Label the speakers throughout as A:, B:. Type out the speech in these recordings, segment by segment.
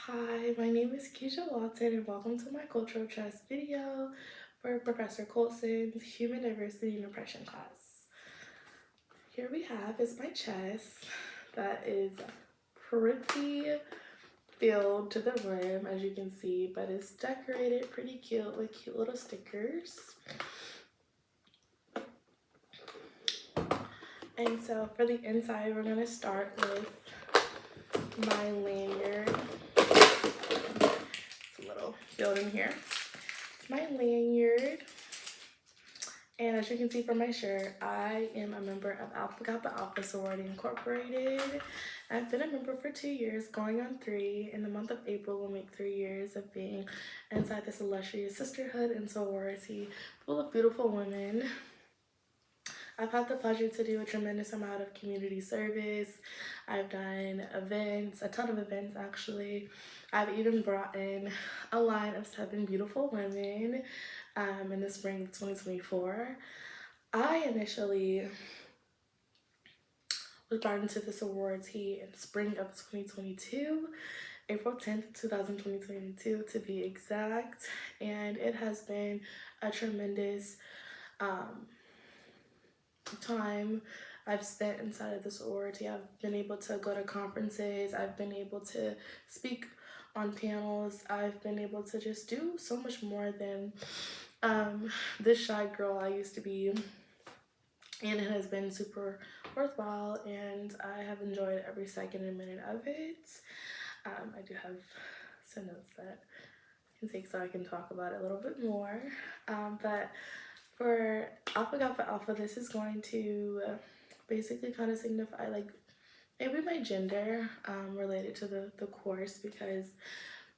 A: Hi, my name is Kesjah Walton and welcome to my cultural chess video for Professor Colson's Human Diversity and Oppression class. Here we have is my chess that is pretty filled to the rim, as you can see, but it's decorated pretty cute with cute little stickers. And so for the inside, we're going to start with my lanyard. It's a little filled in here. It's my lanyard. And as you can see from my shirt, I am a member of Alpha Kappa Alpha Sorority Incorporated. I've been a member for 2 years, going on 3. In the month of April, we'll make 3 years of being inside this illustrious sisterhood and sorority full of beautiful women. I've had the pleasure to do a tremendous amount of community service. I've done events, a ton of events actually. I've even brought in a line of 7 beautiful women in the spring of 2024. I initially was brought into the sorority in spring of 2022, April 10th, 2022 to be exact, and it has been a tremendous time I've spent inside of the sorority. I've been able to go to conferences, I've been able to speak on panels, I've been able to just do so much more than this shy girl I used to be, and it has been super worthwhile and I have enjoyed every second and minute of it. I do have some notes that I can take so I can talk about it a little bit more, but for Alpha Kappa Alpha, this is going to basically kind of signify like maybe my gender related to the course, because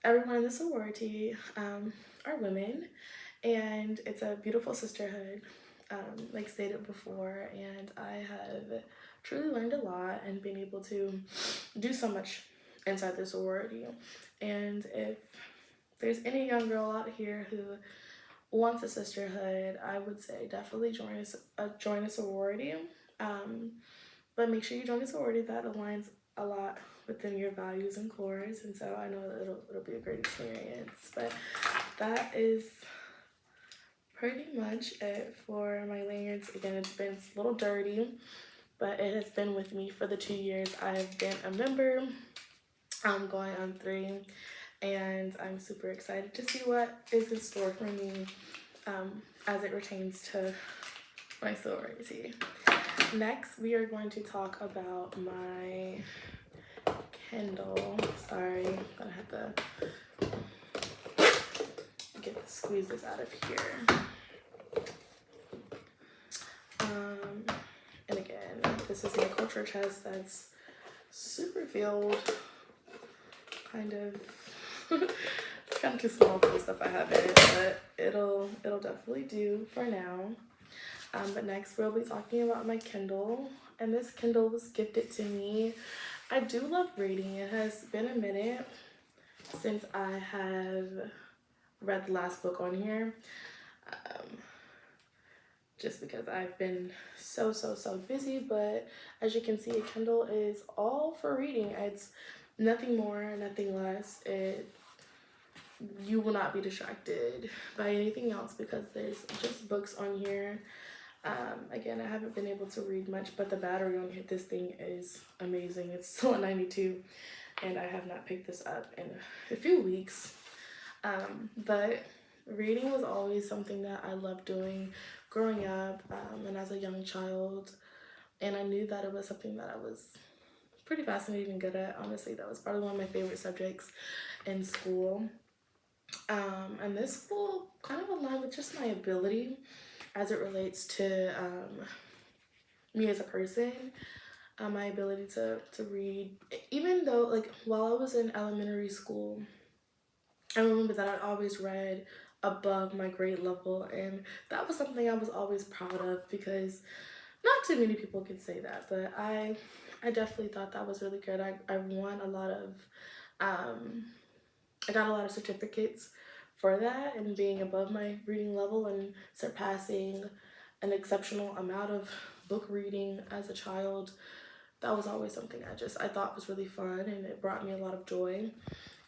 A: everyone in the sorority are women and it's a beautiful sisterhood, like stated before, and I have truly learned a lot and been able to do so much inside the sorority. And if there's any young girl out here who wants a sisterhood, I would say definitely join a sorority, but make sure you join a sorority that aligns a lot within your values and cores, and so I know that it'll be a great experience. But that is pretty much it for my lanyards. Again, it's been a little dirty, but it has been with me for the 2 years I've been a member. I'm going on 3, and I'm super excited to see what is in store for me as it pertains to my sorority. Next, we are going to talk about my Kindle. Sorry, I'm gonna have to squeeze this out of here. And again, this is my culture chest that's super filled, kind of. It's kind of too small for the stuff I have in it, but it'll definitely do for now. But next we'll be talking about my Kindle, and this Kindle was gifted to me. I do love reading. It has been a minute since I have read the last book on here, just because I've been so busy. But as you can see, a Kindle is all for reading. It's nothing more, nothing less. You will not be distracted by anything else because there's just books on here. Again, I haven't been able to read much, but the battery on this thing is amazing. It's still at 92, and I have not picked this up in a few weeks. But reading was always something that I loved doing growing up and as a young child, and I knew that it was something that I was pretty fascinated and good at. Honestly, that was probably one of my favorite subjects in school. And this will kind of align with just my ability as it relates to me as a person, my ability to read. Even though, like, while I was in elementary school, I remember that I always read above my grade level, and that was something I was always proud of, because not too many people can say that, but I definitely thought that was really good. I won a lot of, I got a lot of certificates for that, and being above my reading level and surpassing an exceptional amount of book reading as a child. That was always something I thought was really fun, and it brought me a lot of joy.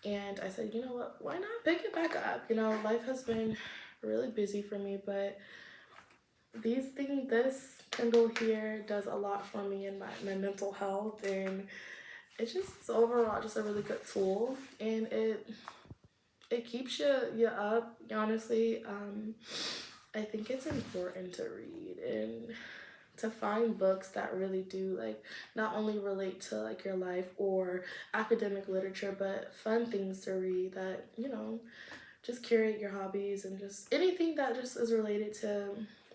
A: And I said, you know what, why not pick it back up? Life has been really busy for me, but this Kindle here does a lot for me in my mental health, and it's just overall just a really good tool, and it keeps you up, honestly. I think it's important to read and to find books that really do like not only relate to like your life or academic literature, but fun things to read that just curate your hobbies and just anything that just is related to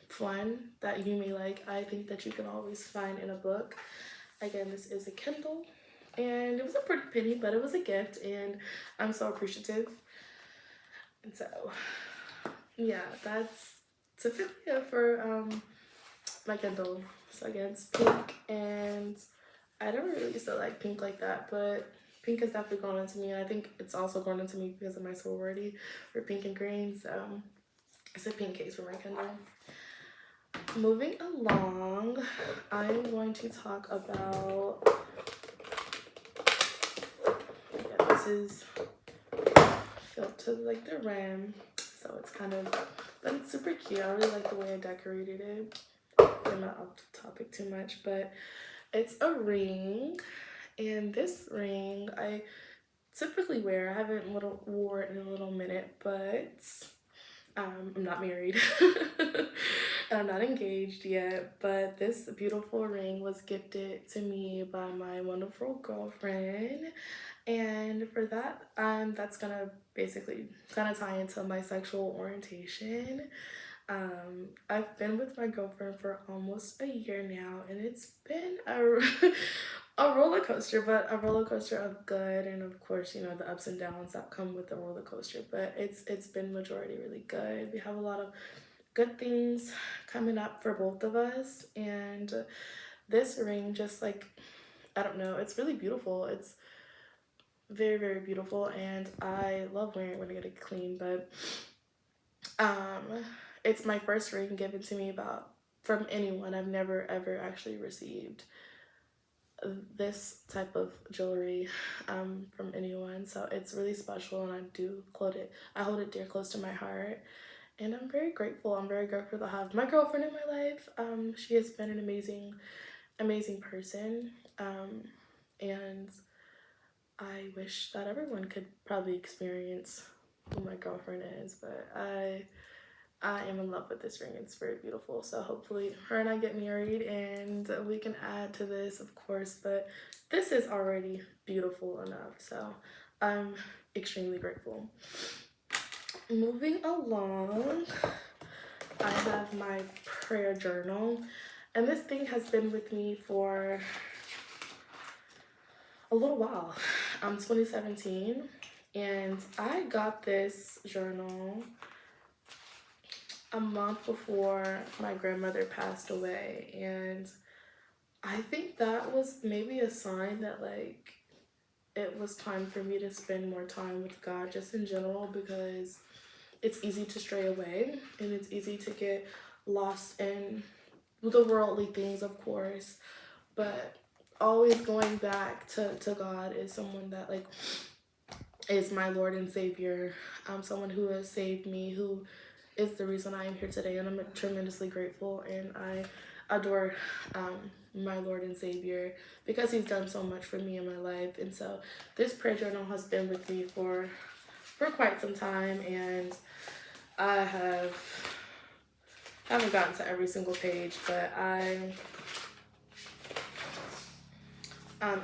A: fun that you may like. I think that you can always find in a book. Again, this is a Kindle, and it was a pretty penny, but it was a gift, and I'm so appreciative. And so, yeah, that's typically it for my Kindle. So again, it's pink, and I never really used to like pink like that, but pink has definitely grown into me, and I think it's also grown into me because of my sorority. We're pink and green, so it's a pink case for my Kindle. Moving along, I'm going to talk about, this is filled to like the rim, so it's kind of, but it's super cute. I really like the way I decorated it. I'm not off topic too much, but it's a ring, and this ring I typically wear. I haven't wore it in a little minute, but I'm not married and I'm not engaged yet, but this beautiful ring was gifted to me by my wonderful girlfriend. And for that, that's gonna basically kind of tie into my sexual orientation. I've been with my girlfriend for almost a year now, and it's been a roller coaster, but a roller coaster of good, and of course, the ups and downs that come with the roller coaster. But it's been majority really good. We have a lot of good things coming up for both of us, and this ring just like, I don't know, it's really beautiful. It's very, very beautiful, and I love wearing it when I get it clean. But it's my first ring given to me from anyone. I've never ever actually received this type of jewelry from anyone, so it's really special, and I hold it dear close to my heart, and I'm very grateful. I'm very grateful to have my girlfriend in my life. She has been an amazing person, and I wish that everyone could probably experience who my girlfriend is, but I am in love with this ring. It's very beautiful. So hopefully her and I get married, and we can add to this, of course, but this is already beautiful enough. So I'm extremely grateful. Moving along, I have my prayer journal, and this thing has been with me for a little while. 2017, and I got this journal a month before my grandmother passed away, and I think that was maybe a sign that like it was time for me to spend more time with God just in general, because it's easy to stray away, and it's easy to get lost in the worldly things, of course, but always going back to God is someone that like is my Lord and Savior, someone who has saved me, who is the reason I am here today, and I'm tremendously grateful, and I adore my Lord and Savior because he's done so much for me in my life. And so this prayer journal has been with me for quite some time, and I haven't gotten to every single page, but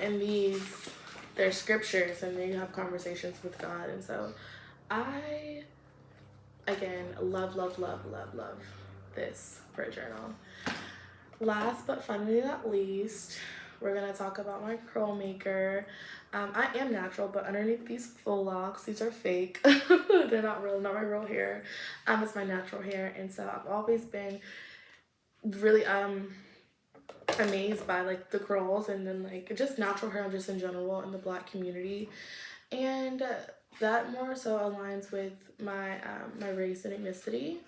A: in they're scriptures, and then you have conversations with God. And so I, again, love this prayer journal. Last but finally not least, we're gonna talk about my curl maker. I am natural, but underneath these faux locks, these are fake. They're not real, not my real hair. It's my natural hair, and so I've always been really amazed by like the curls, and then like just natural hair just in general in the Black community, and that more so aligns with my my race and ethnicity.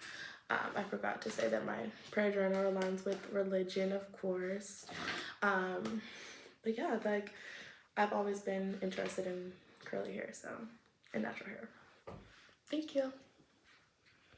A: I forgot to say that my prayer journal aligns with religion, of course. But yeah, like I've always been interested in curly hair, so, and natural hair. Thank you.